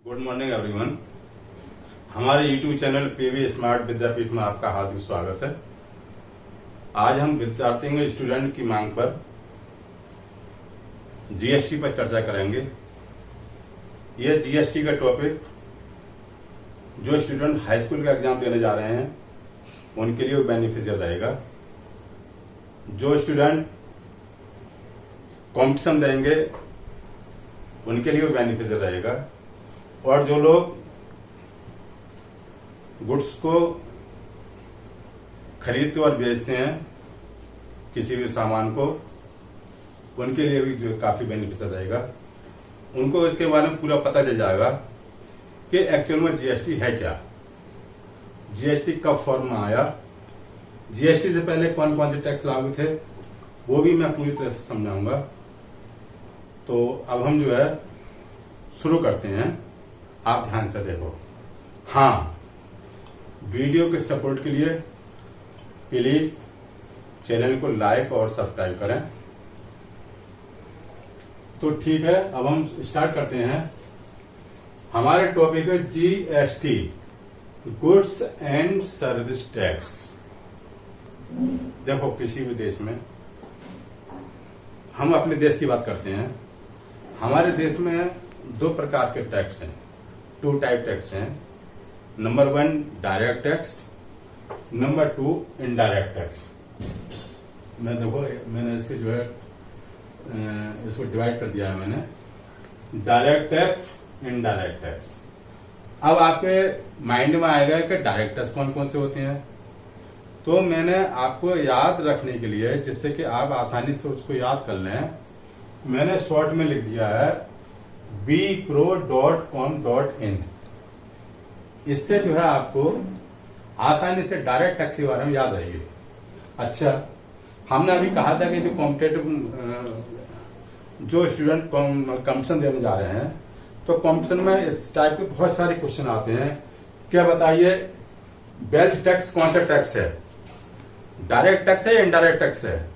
Good morning everyone. हमारे YouTube channel PV smart विद्यापीठ में आपका हार्दिक स्वागत है। आज हम विद्यार्थियों के स्टूडेंट की मांग पर जीएसटी पर चर्चा करेंगे। यह जीएसटी का टॉपिक जो स्टूडेंट हाई स्कूल का एग्जाम देने जा रहे हैं उनके लिए बेनिफिशियल रहेगा। जो स्टूडेंट कॉम्पिटिशन देंगे उनके लिए बेनिफिशियल रहेगा, और जो लोग गुड्स को खरीदते और बेचते हैं किसी भी सामान को, उनके लिए भी जो काफी बेनिफिशियल रहेगा। उनको इसके बारे में पूरा पता चल जाएगा कि एक्चुअल में जीएसटी है क्या, जीएसटी कब फॉर्म में आया, जीएसटी से पहले कौन कौन से टैक्स लागू थे, वो भी मैं पूरी तरह से समझाऊंगा। तो अब हम जो है शुरू करते हैं। आप ध्यान से देखो। हाँ, वीडियो के सपोर्ट के लिए प्लीज चैनल को लाइक और सब्सक्राइब करें। तो ठीक है, अब हम स्टार्ट करते हैं। हमारे टॉपिक है GST, goods and service tax. देखो, किसी भी देश में, हम अपने देश की बात करते हैं। हमारे देश में दो प्रकार के टैक्स हैं, टू टाइप टैक्स हैं। Number 1 direct tax, number 2 indirect tax. मैंने इसके जो है इसको डिवाइड कर दिया है मैंने, डायरेक्ट टैक्स, इनडायरेक्ट टैक्स। अब आपके माइंड में आएगा कि डायरेक्ट टैक्स कौन कौन से होते हैं, तो मैंने आपको याद रखने के लिए, जिससे कि आप आसानी से उसको याद कर लें, मैंने शॉर्ट में लिख दिया है bpro.com.in। इससे जो है आपको आसानी से डायरेक्ट टैक्स के बारे में याद आएगी। अच्छा, हमने अभी कहा था कि जो कॉम्पिटेटिव जो स्टूडेंट कॉम्पिटिशन देने जा रहे हैं, तो कॉम्पिटिशन में इस टाइप के बहुत सारे क्वेश्चन आते हैं। क्या बताइए, वेल्थ टैक्स कौन सा टैक्स है, डायरेक्ट टैक्स है या इनडायरेक्ट टैक्स है?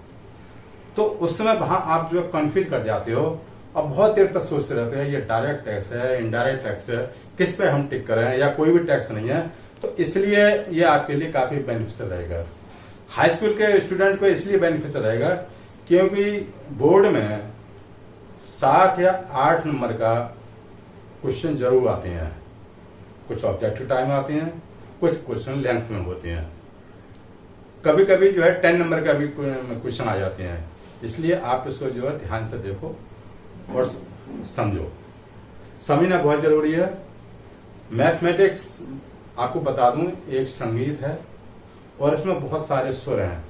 तो उस समय वहां आप जो कंफ्यूज कर जाते हो और बहुत देर तक सोचते रहते हैं ये डायरेक्ट टैक्स है, इनडायरेक्ट टैक्स है, किस पे हम टिक करें, या कोई भी टैक्स नहीं है। तो इसलिए ये आपके लिए काफी बेनिफिशियल रहेगा। हाई स्कूल के स्टूडेंट को इसलिए बेनिफिशियल रहेगा क्योंकि बोर्ड में 7 या 8 नंबर का क्वेश्चन जरूर आते हैं। कुछ ऑब्जेक्टिव टाइम आते हैं, कुछ क्वेश्चन लेंथ में होते हैं, कभी कभी जो है 10 नंबर का भी क्वेश्चन आ जाते हैं। इसलिए आप इसको जो है ध्यान से देखो और समझो। समझना बहुत जरूरी है। मैथमेटिक्स, आपको बता दूं, एक संगीत है और इसमें बहुत सारे सुर हैं।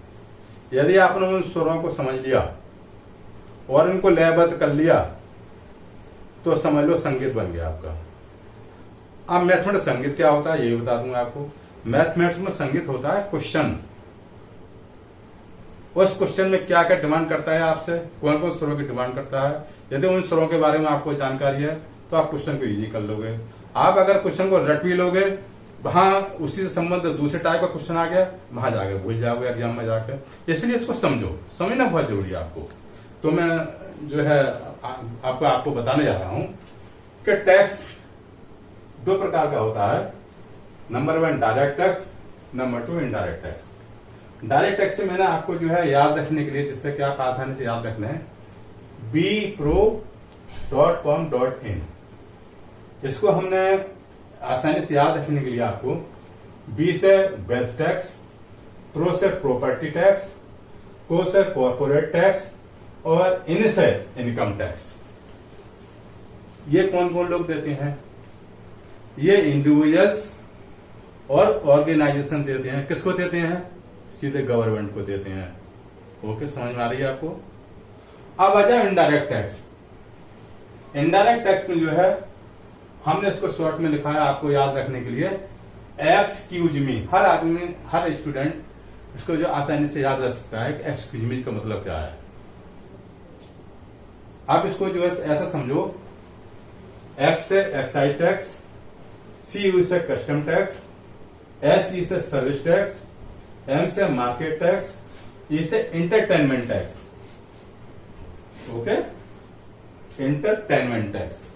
यदि आपने उन सुरों को समझ लिया और इनको लयबद्ध कर लिया तो समझ लो संगीत बन गया आपका। अब मैथमेटिक्स संगीत क्या होता है ये बता दूंगा आपको। मैथमेटिक्स में संगीत होता है क्वेश्चन। उस क्वेश्चन में क्या क्या डिमांड करता है आपसे, कौन कौन सुरों की डिमांड करता है। यदि उन सुरों के बारे में आपको जानकारी है तो आप क्वेश्चन को इजी कर लोगे। आप अगर क्वेश्चन को रट भी लोगे, वहां उसी से संबंधित दूसरे टाइप का क्वेश्चन आ गया, वहां जाके भूल जाओगे एग्जाम में जाके। इसलिए इसको समझो, समझना बहुत जरूरी है आपको। तो मैं जो है आपको बताने जा रहा हूं कि टैक्स 2 प्रकार का होता है। Number 1 direct tax, number 2 indirect tax. Direct tax से मैंने आपको जो है याद रखने के लिए, जिससे कि आप आसानी से याद रख लें, bpro.com.in। इसको हमने आसानी से याद रखने के लिए आपको बी से वेल्थ टैक्स, प्रो से प्रॉपर्टी टैक्स, को से कॉर्पोरेट टैक्स और इन से इनकम टैक्स। ये कौन कौन लोग देते हैं? ये इंडिविजुअल्स और ऑर्गेनाइजेशन देते हैं। किसको देते हैं? सीधे गवर्नमेंट को देते हैं। ओके, समझ में आ रही है आपको? अब आ जाए इनडायरेक्ट टैक्स। इनडायरेक्ट टैक्स में जो है हमने इसको शॉर्ट में लिखा है आपको याद रखने के लिए, एक्सक्यूज मी। हर आदमी, हर स्टूडेंट इसको जो आसानी से याद रख सकता है कि एक्सक्यूज मी का मतलब क्या है। आप इसको जो है ऐसा समझो, एक्स से एक्साइज टैक्स, सी यू से कस्टम टैक्स, एस ई से सर्विस टैक्स, एम से मार्केट टैक्स, ई से entertainment tax. Okay, entertainment tax.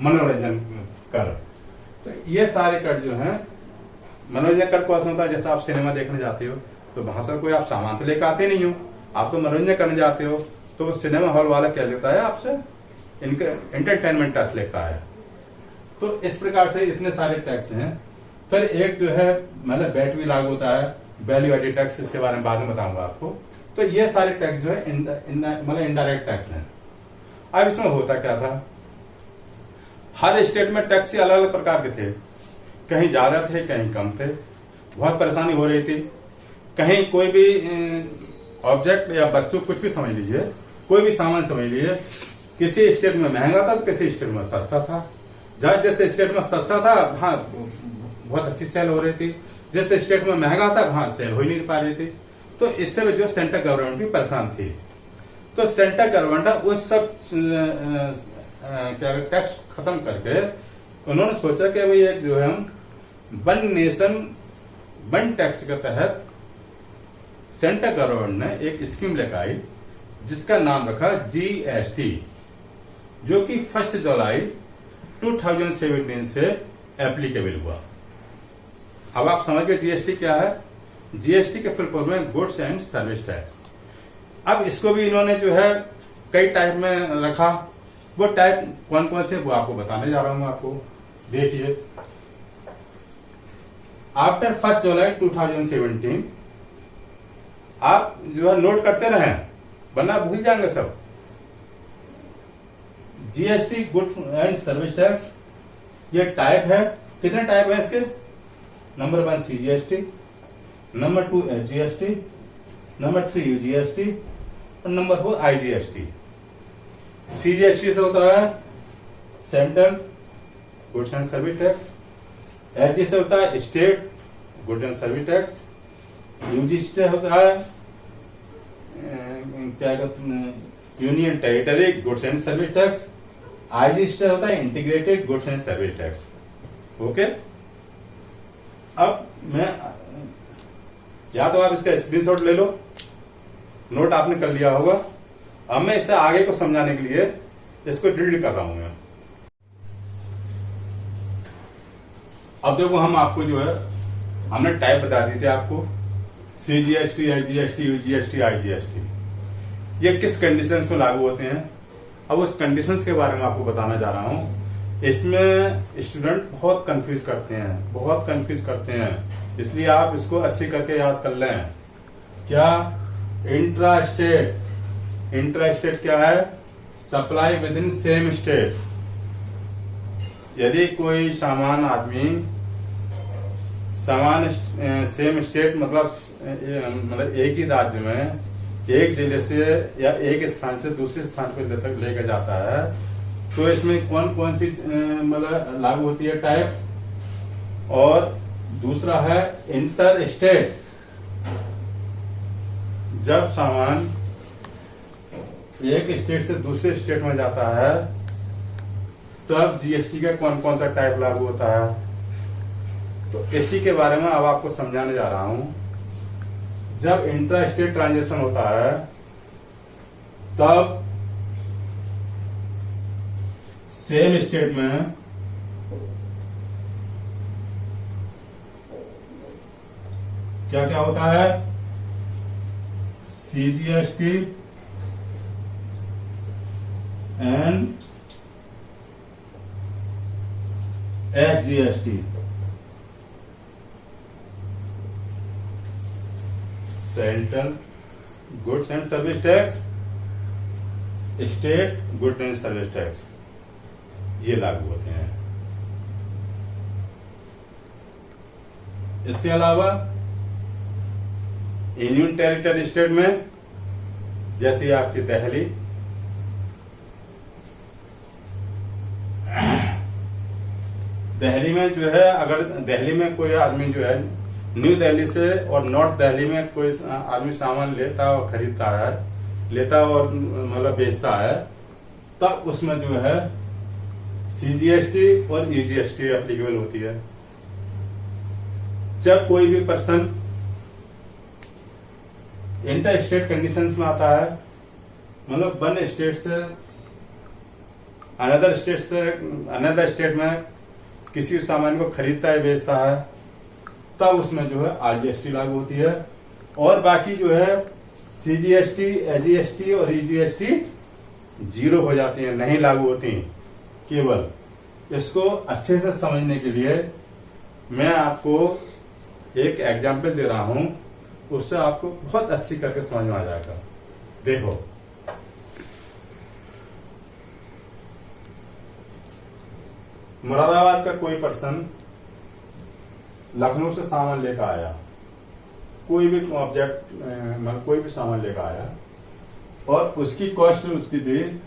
मनोरंजन कर। तो ये सारे कर जो है मनोरंजन कर कौन होता है, जैसे आप सिनेमा देखने जाते हो तो वहां से कोई आप सामान तो लेकर आते नहीं हो, आप तो मनोरंजन करने जाते हो, तो वो सिनेमा हॉल वाला क्या लेता है आपसे, इनका एंटरटेनमेंट टैक्स लेता है। तो इस प्रकार से इतने सारे टैक्स हैं। फिर एक जो है मतलब वैट भी लागू होता है, वैल्यू एडेड टैक्स, इसके बारे में बाद में बताऊंगा आपको। तो ये सारे टैक्स जो है मतलब इनडायरेक्ट टैक्स हैं। अब इसमें होता क्या था, हर स्टेट में टैक्स अलग अलग प्रकार के थे, कहीं ज्यादा थे कहीं कम थे, बहुत परेशानी हो रही थी। कहीं कोई भी ऑब्जेक्ट या वस्तु कुछ भी समझ लीजिए, कोई भी सामान समझ लीजिए, किसी स्टेट में महंगा था तो किसी स्टेट में सस्ता था। जहां जैसे स्टेट में सस्ता था वहां बहुत अच्छी सेल हो रही थी, जैसे स्टेट में महंगा था वहां सेल हो ही नहीं पा रही थी। तो इससे जो सेंट्रल गवर्नमेंट भी परेशान थी, तो सेंट्रल गवर्नमेंट उस सब टैक्स खत्म करके उन्होंने सोचा कि भाई एक जो है हम वन नेशन वन टैक्स के तहत सेंट्रल गवर्नमेंट ने एक स्कीम लेकर आई जिसका नाम रखा GST, जो कि 1 जुलाई 2017 से एप्लीकेबल हुआ। अब आप समझ गए GST क्या है। GST के फुल फॉर्म में गुड्स एंड सर्विस टैक्स। अब इसको भी इन्होंने जो है कई टाइप में रखा, वो टाइप कौन कौन से वो आपको बताने जा रहा हूं। आपको देखिए, आफ्टर 1 जुलाई 2017 आप जो है नोट करते रहें वरना भूल जाएंगे सब। GST goods and service tax ये टाइप है। कितने टाइप है इसके? Number 1 CGST, number 2 SGST, number 3 UGST और नंबर 4 IGST। CGST से होता है central goods and service tax, SG से होता है state goods and service tax, UGST से होता है क्या कहते हैं union territory goods and service tax, IGST होता है integrated goods and service tax. Okay, अब मैं या तो आप इसका स्क्रीनशॉट ले लो, नोट आपने कर लिया होगा। अब मैं इससे आगे को समझाने के लिए इसको डिलीट कर रहा हूं मैं। अब देखो, हम आपको जो है हमने टाइप बता दी थी आपको, CGST, SGST, UGST, IGST, ये किस कंडीशंस में लागू होते हैं। अब उस कंडीशंस के बारे में आपको बताना जा रहा हूं। इसमें स्टूडेंट बहुत कंफ्यूज करते हैं, इसलिए आप इसको अच्छी करके याद कर लें। क्या इंट्रा स्टेट क्या है? Supply with in same state. यदि कोई सामान आदमी सेम स्टेट मतलब एक ही राज्य में एक जिले से या एक स्थान से दूसरे स्थान पर लेकर जाता है, तो इसमें कौन कौन सी मतलब लागू होती है टाइप। और दूसरा है इंटर स्टेट, जब सामान एक स्टेट से दूसरे स्टेट में जाता है तब GST का कौन कौन सा टाइप लागू होता है। तो इसी के बारे में अब आपको समझाने जा रहा हूं। जब इंट्रा स्टेट ट्रांजेक्शन होता है तब सेम स्टेट में क्या क्या होता है? CGST and SGST, central goods and service tax, state goods and service tax, ये लागू होते हैं। इसके अलावा यूनियन टेरिटरी स्टेट में जैसे आपकी दिल्ली में जो है, अगर दिल्ली में कोई आदमी जो है न्यू दिल्ली से और नॉर्थ दिल्ली में कोई आदमी सामान लेता और खरीदता है, लेता और मतलब बेचता है, तब उसमें जो है CGST और UGST एप्लीकेबल होती है। जब कोई भी पर्सन इंटर स्टेट कंडीशंस में आता है, मतलब वन स्टेट से अनदर स्टेट में किसी सामान को खरीदता है बेचता है, तब उसमें जो है आरजीएसटी लागू होती है। और बाकी जो है सीजीएसटी, एजीएसटी और ईजीएसटी जीरो हो जाती है, नहीं लागू होती। केवल इसको अच्छे से समझने के लिए मैं आपको एक एग्जाम्पल दे रहा हूं, उससे आपको बहुत अच्छी करके समझ में आ जाएगा। देखो, मुरादाबाद का कोई पर्सन लखनऊ से सामान लेकर आया, कोई भी ऑब्जेक्ट मतलब कोई भी सामान लेकर आया, और उसकी कॉस्ट उसकी थी,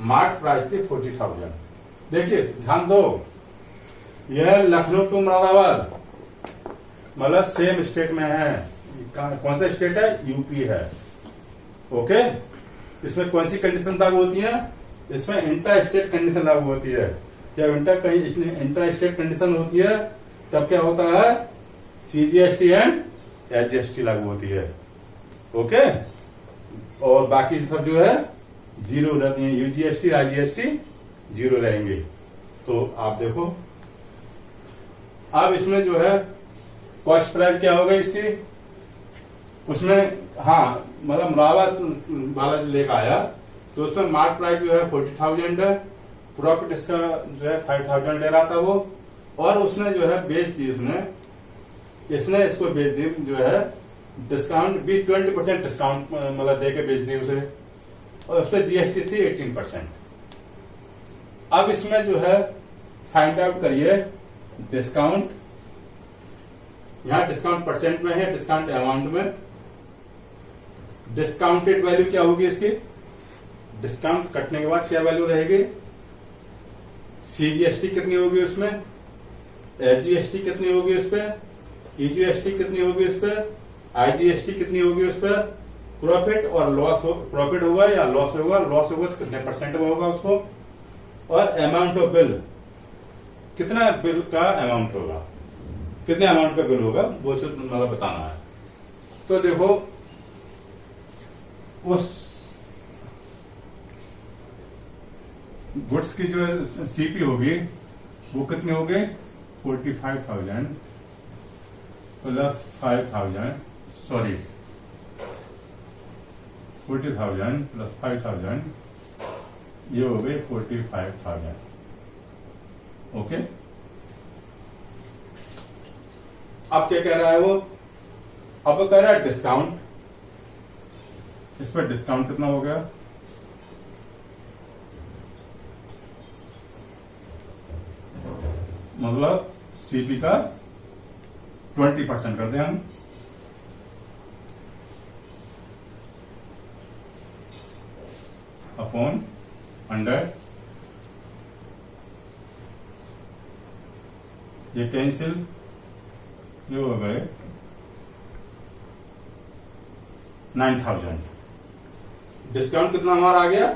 मार्क प्राइस थी 40,000। देखिए ध्यान दो, यह लखनऊ टू मुरादाबाद मतलब सेम स्टेट में है। कौन सा स्टेट है? यूपी है। ओके, इसमें कौन सी कंडीशन लागू होती है? इसमें इंटर स्टेट कंडीशन लागू होती है। जब इंटर स्टेट कंडीशन होती है तब क्या होता है? सीजीएसटी एंड एचजीएसटी लागू होती है। ओके, और बाकी सब जो है जीरो रहती है, यूजीएसटी आईजीएसटी जीरो रहेंगे। तो आप देखो, अब इसमें जो है कॉस्ट प्राइस क्या होगा इसकी, उसमें हाँ मतलब मुरादाबाद वाला लेकर आया तो उसमें मार्क प्राइस जो है 40,000 है, प्रॉफिट इसका जो है 5,000 ले रहा था वो, और उसने जो है बेच दी, इसने इसको बेच दी जो है डिस्काउंट भी 20% डिस्काउंट मतलब दे के बेच दी उसे, और उस पर जीएसटी थी 18%। अब इसमें जो है फाइंड आउट करिए डिस्काउंट, यहां डिस्काउंट परसेंट में है, डिस्काउंट अमाउंट में। डिस्काउंटेड वैल्यू क्या होगी इसकी? डिस्काउंट कटने के बाद क्या वैल्यू रहेगी? सीजीएसटी कितनी होगी उसमें, एचजीएसटी कितनी होगी उस पर, ईजीएसटी कितनी होगी उस पर, आईजीएसटी कितनी होगी उस पर, प्रॉफिट और लॉस हो, प्रॉफिट होगा या लॉस होगा, लॉस होगा तो कितने परसेंट में होगा उसको, और अमाउंट ऑफ बिल, कितना बिल का अमाउंट होगा, कितने अमाउंट का बिल होगा वो सिर्फ मतलब बताना है। तो देखो उस गुड्स की जो सीपी होगी वो कितनी होगी? 45,000 प्लस 5,000, सॉरी 40,000 प्लस 5,000, ये हो गई 45,000। ओके, अब क्या कह रहा है वो? अब वो कह रहा है डिस्काउंट, इस पर डिस्काउंट कितना हो गया? मतलब सीपी का 20% कर दें हम, अपॉन 100, ये कैंसिल, ये हो गए 9,000। डिस्काउंट कितना हमारा आ गया?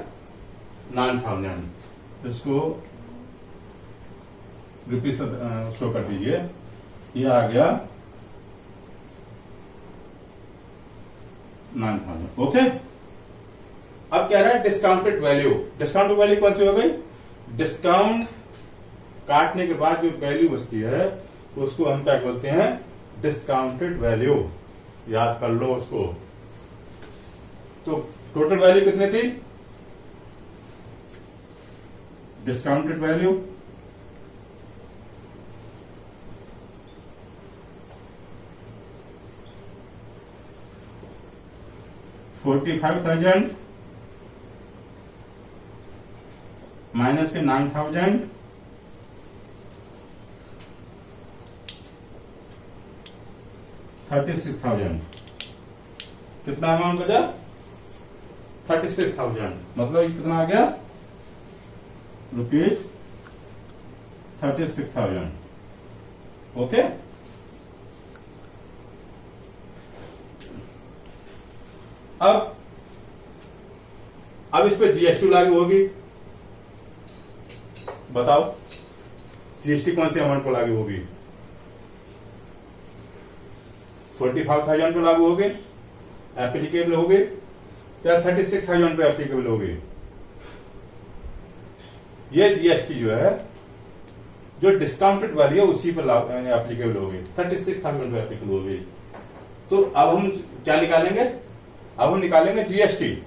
9,000। इसको रुपीज शो कर दीजिए, ये आ गया 9,000। ओके, अब क्या रहा है? Discounted value. डिस्काउंटेड वैल्यू कौन सी हो गई? डिस्काउंट काटने के बाद जो वैल्यू बचती है उसको हम क्या बोलते हैं? Discounted value. याद कर लो उसको। तो टोटल वैल्यू कितनी थी? डिस्काउंटेड वैल्यू 45,000 माइनस के 9,000, 36,000। कितना अमाउंट बचा? 36,000। मतलब ये कितना आ गया? रुपीज 36,000। ओके, अब इस पे जीएसटी लागू होगी। बताओ जीएसटी कौन सी अमाउंट पर लागू होगी? 45,000 पे लागू होगी, एप्लीकेबल होगी, या 36,000 पे एप्लीकेबल होगी? ये जीएसटी जो है जो डिस्काउंटेड वाली है उसी पर एप्लीकेबल होगी, 36,000 पर एप्लीकेबल होगी। तो अब हम क्या निकालेंगे, अब हम निकालेंगे जीएसटी।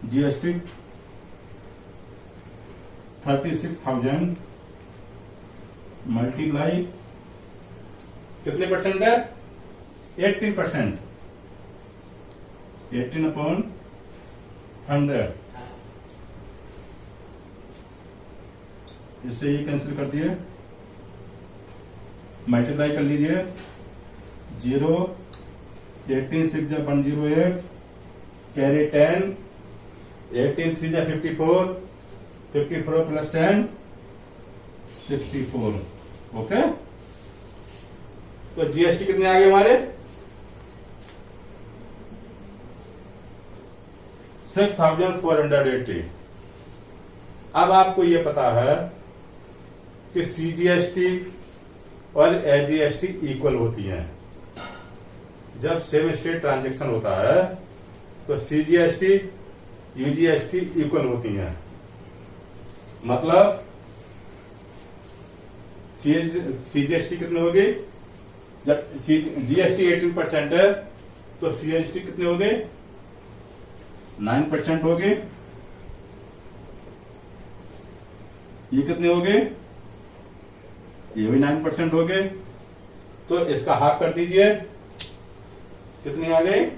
जीएसटी 36,000 मल्टीप्लाई कितने परसेंट है, 18%, 18/100। इससे ये कैंसिल कर दिए, मल्टीप्लाई कर लीजिए, 0, 18 6 जा 108, कैरी 10, 18 3 जा 54, 54 प्लस 10 64। ओके, तो जीएसटी कितने आ गए हमारे, 6,480। अब आपको ये पता है कि सीजीएसटी और एजीएसटी इक्वल होती हैं। जब सेम स्टेट ट्रांजैक्शन होता है तो सीजीएसटी यूजीएसटी इक्वल होती हैं। मतलब सीजीएसटी कितने हो गए, जब जीएसटी 18% है तो सीजीएसटी कितने हो गए, 9% हो गए। ये कितने हो गए, ये भी 9% हो गए। तो इसका हाफ कर दीजिए, कितने आ गए,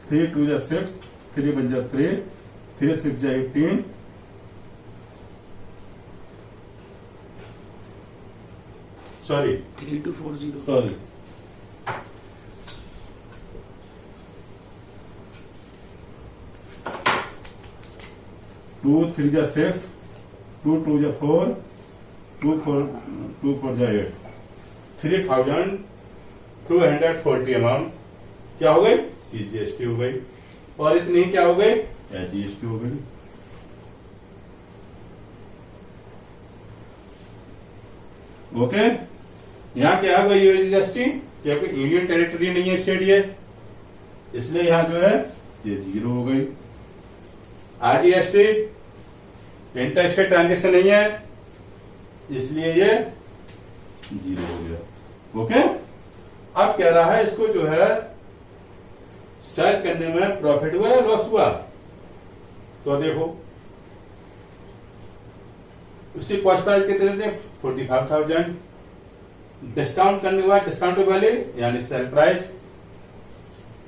3 2 जा 6, 3 1 जा 3, 3 6 जा 18, सॉरी 3240, सॉरी 2 3 जा 6, 2 2 जा 4, 2 4 जा 8, 3,240 अमाउंट क्या हो गई, सीजीएसटी हो गई। और इतनी क्या हो गई, एजीएसटी हो गई। ओके, यहां क्या हो गई, यूजीएसटी, क्या कोई यूनियन टेरिटरी नहीं है स्टेट ये, इसलिए यहां जो है ये 0 हो गई। आरजीएसटी इंटर स्टेट ट्रांजेक्शन नहीं है, इसलिए ये 0 हो गया। ओके, अब कह रहा है इसको जो है सेल करने में प्रॉफिट हुआ या लॉस हुआ, तो देखो उससे कॉस्ट प्राइस कितने थे, 45,000। डिस्काउंट करने के बाद डिस्काउंट वैल्यू यानी सेल प्राइस,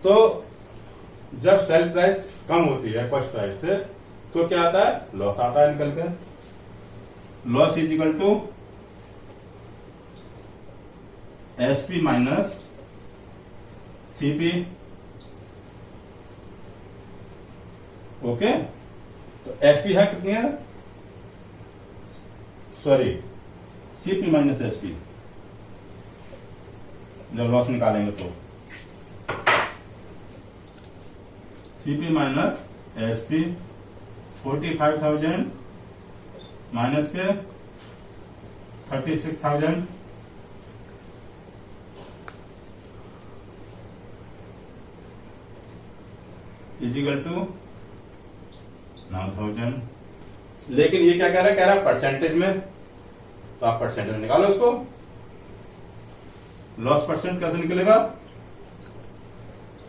तो जब सेल प्राइस कम होती है कॉस्ट प्राइस से तो क्या आता है, लॉस आता है निकल कर। Loss is equal to SP minus CP. Okay, तो एसपी है कितनी है, सॉरी सीपी माइनस एसपी, जब लॉस निकालेंगे तो सीपी माइनस एसपी 45,000 माइनस के 36,000 इजिकल टू 9,000। लेकिन ये क्या कह रहा है परसेंटेज में, तो आप परसेंटेज में निकालो उसको। लॉस परसेंट कैसे निकलेगा,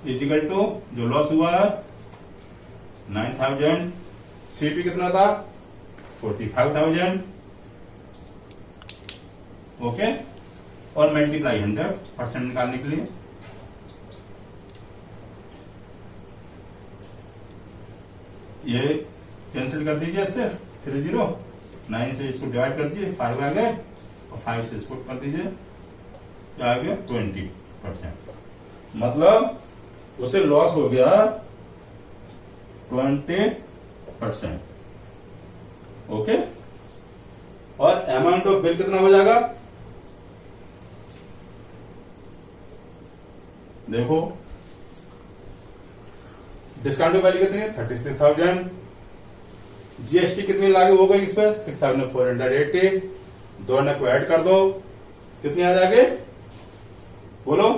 इजिकल टू जो लॉस हुआ है 9,000, सीपी कितना था 45,000। ओके, और मल्टीप्लाई 100% निकालने के लिए। ये कैंसिल कर दीजिए, इससे 30, 9 से इसको डिवाइड कर दीजिए, 5 आ गए, और 5 से इसको कर दीजिए, क्या आ गया 20%। मतलब उसे लॉस हो गया 20%। ओके, और अमाउंट ऑफ बिल कितना हो जाएगा, देखो डिस्काउंट वैल्यू कितनी है 36,000, जीएसटी कितनी लागू हो गई इस पर 6,480, दो ने को ऐड कर दो, कितनी आ जाएगी बोलो?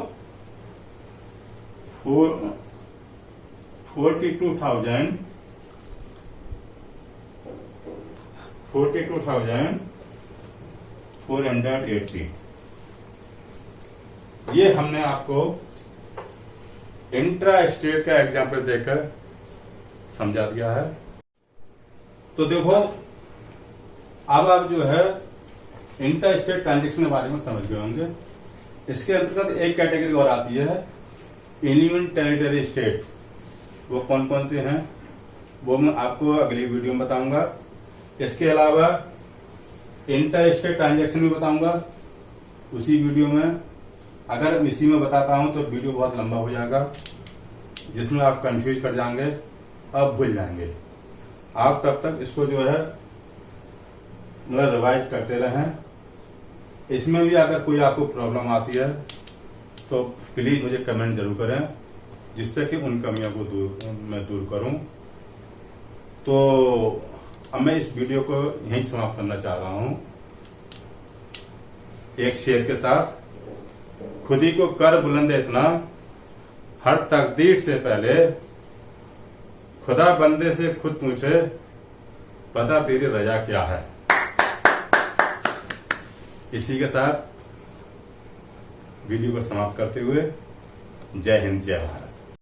42,480। ये हमने आपको इंट्रा स्टेट का एग्जाम्पल देकर समझा दिया है। तो देखो, अब आप जो है इंटर स्टेट ट्रांजेक्शन के बारे में समझ गए होंगे। इसके अंतर्गत एक कैटेगरी और आती है यूनियन टेरिटरी स्टेट। वो कौन कौन से हैं वो मैं आपको अगली वीडियो में बताऊंगा। इसके अलावा इंटर स्टेट ट्रांजेक्शन भी बताऊंगा उसी वीडियो में। अगर इसी में बताता हूं तो वीडियो बहुत लंबा हो जाएगा, जिसमें आप कंफ्यूज कर जाएंगे, अब भूल जाएंगे। आप तब तक इसको जो है मतलब रिवाइज करते रहें। इसमें भी अगर कोई आपको प्रॉब्लम आती है तो प्लीज मुझे कमेंट जरूर करें, जिससे कि उन कमियों को मैं दूर करूं। तो अब मैं इस वीडियो को यहीं समाप्त करना चाह रहा हूं एक शेर के साथ। खुद ही को कर बुलंद इतना, हर तकदीर से पहले खुदा बंदे से खुद पूछे, पता तेरी रजा क्या है। इसी के साथ वीडियो को समाप्त करते हुए जय हिंद, जय भारत।